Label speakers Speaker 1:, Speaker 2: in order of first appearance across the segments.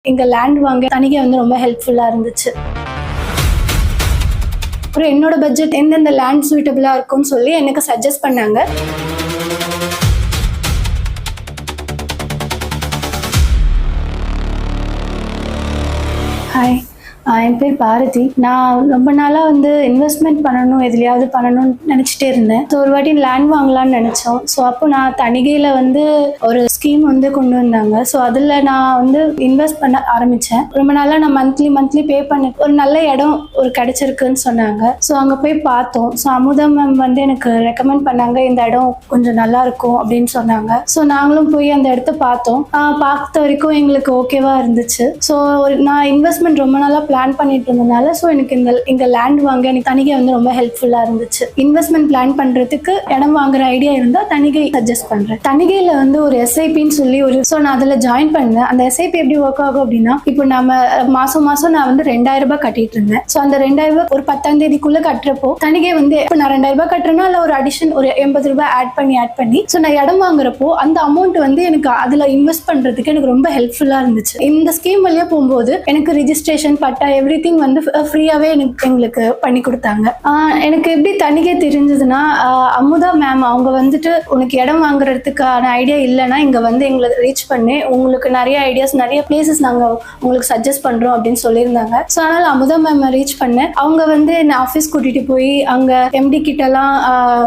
Speaker 1: இங்க லேண்ட் வாங்க தனிகை வந்து ரொம்ப ஹெல்ப்ஃபுல்லா இருந்துச்சு. அப்புறம் என்னோட பட்ஜெட் எந்தெந்த லேண்ட் சூட்டபிளா இருக்கும்னு சொல்லி எனக்கு சஜஸ்ட் பண்ணாங்க. ஹாய், என் பேர் பாரதி. நான் ரொம்ப நாளாக வந்து இன்வெஸ்ட்மெண்ட் பண்ணணும், எதுலையாவது பண்ணணும்னு நினச்சிட்டே இருந்தேன். ஸோ ஒரு வாட்டி லேண்ட் வாங்கலாம்னு நினச்சோம். ஸோ அப்போ நான் தணிகையில் வந்து ஒரு ஸ்கீம் வந்து கொண்டு வந்தாங்க. ஸோ அதில் நான் வந்து இன்வெஸ்ட் பண்ண ஆரம்பித்தேன். ரொம்ப நாளாக நான் மந்த்லி பே பண்ண ஒரு நல்ல இடம் ஒரு கிடைச்சிருக்குன்னு சொன்னாங்க. ஸோ அங்கே போய் பார்த்தோம். ஸோ அமுதா மேம் வந்து எனக்கு ரெக்கமெண்ட் பண்ணாங்க, இந்த இடம் கொஞ்சம் நல்லா இருக்கும் அப்படின்னு சொன்னாங்க. ஸோ நாங்களும் போய் அந்த இடத்த பார்த்தோம். பார்த்த வரைக்கும் எங்களுக்கு ஓகேவா இருந்துச்சு. ஸோ நான் இன்வெஸ்ட்மெண்ட் ரொம்ப நாளாக பிளான் பண்ணிட்டு இருந்தனால ஸோ எனக்கு இங்க லேண்ட் வாங்க எனக்கு தணிகை வந்து ரொம்ப ஹெல்ப்ஃபுல்லா இருந்துச்சு. இன்வெஸ்ட்மெண்ட் பிளான் பண்றதுக்கு இடம் வாங்குற ஐடியா இருந்தா தணிகை சஜஸ்ட் பண்றேன். தணிகையில வந்து ஒரு எஸ்ஐபின்னு சொல்லி நான் அதுல ஜாயின் பண்ணேன். அந்த எஸ்ஐபி எப்படி ஒர்க் ஆகும் அப்படின்னா, இப்போ நம்ம மாசம் நான் வந்து 2000 ரூபாய் கட்டிட்டு இருந்தேன். ஸோ அந்த 2000 ரூபாய் ஒரு 10ஆம் தேதிக்குள்ள கட்டுறப்போ தணிகை வந்து இப்போ நான் 2000 ரூபாய் கட்டுறேன்னா இல்ல ஒரு அடிஷன் ஒரு 80 ரூபாய் ஆட் பண்ணி ஸோ நான் இடம் வாங்குறப்போ அந்த அமௌண்ட் வந்து எனக்கு அதுல இன்வெஸ்ட் பண்றதுக்கு எனக்கு ரொம்ப ஹெல்ப்ஃபுல்லா இருந்துச்சு. இந்த ஸ்கீம் வழியா போகும்போது எனக்கு ரிஜிஸ்ட்ரேஷன் பட்டா எவ்ரிதிங் வந்து ஃப்ரீயாவே எங்களுக்கு பண்ணி கொடுத்தாங்க. எனக்கு எப்படி தணிகை தெரிஞ்சதுன்னா, அமுதா மேம் அவங்க வந்துட்டு உனக்கு இடம் வாங்குறதுக்கான ஐடியா இல்லைன்னா இங்க வந்து எங்களை ரீச் பண்ணி உங்களுக்கு நிறைய ஐடியாஸ் நிறைய பிளேசஸ் நாங்க உங்களுக்கு சஜஸ்ட் பண்றோம் அப்படின்னு சொல்லியிருந்தாங்க. ஸோ அதனால அமுதா மேம் ரீச் பண்ணேன். அவங்க வந்து என்ன ஆஃபீஸ் கூட்டிட்டு போய் அங்க எம்டி கிட்ட எல்லாம்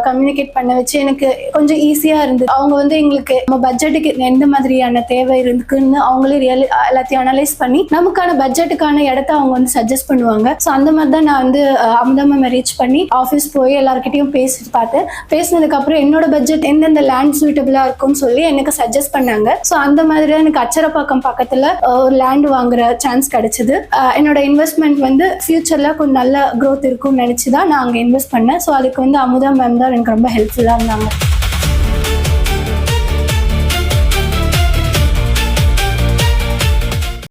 Speaker 1: கம்யூனிகேட் பண்ண வச்சு எனக்கு கொஞ்சம் ஈஸியா இருந்தது. அவங்க வந்து எங்களுக்கு நம்ம பட்ஜெட்டுக்கு எந்த மாதிரியான தேவை இருக்குன்னு அவங்களே எல்லாத்தையும் அனலைஸ் பண்ணி நமக்கான பட்ஜெட்டுக்கான இடத்த அவங்க வந்து சஜஸ்ட் பண்ணுவாங்க. ஸோ அந்த மாதிரி தான் நான் வந்து அமுதா மேம் ரீச் பண்ணி ஆஃபீஸ் போய் எல்லார்கிட்டையும் பேசிட்டு பார்த்தேன். பேசினதுக்கு அப்புறம் என்னோட பட்ஜெட் எந்தெந்த லேண்ட் சூட்டபிளா இருக்கும்னு சொல்லி எனக்கு சஜஸ்ட் பண்ணாங்க. ஸோ அந்த மாதிரி எனக்கு அச்சரப்பாக்கம் பக்கத்துல ஒரு லேண்ட் வாங்குற சான்ஸ் கிடைச்சது. என்னோட இன்வெஸ்ட்மெண்ட் வந்து ஃபியூச்சர்ல கொஞ்சம் நல்ல க்ரோத் இருக்கும்னு நினைச்சுதான் நான் அங்கே இன்வெஸ்ட் பண்ணேன். ஸோ அதுக்கு வந்து அமுதா மேம் தான் எனக்கு ரொம்ப ஹெல்ப்ஃபுல்லா இருந்தாங்க.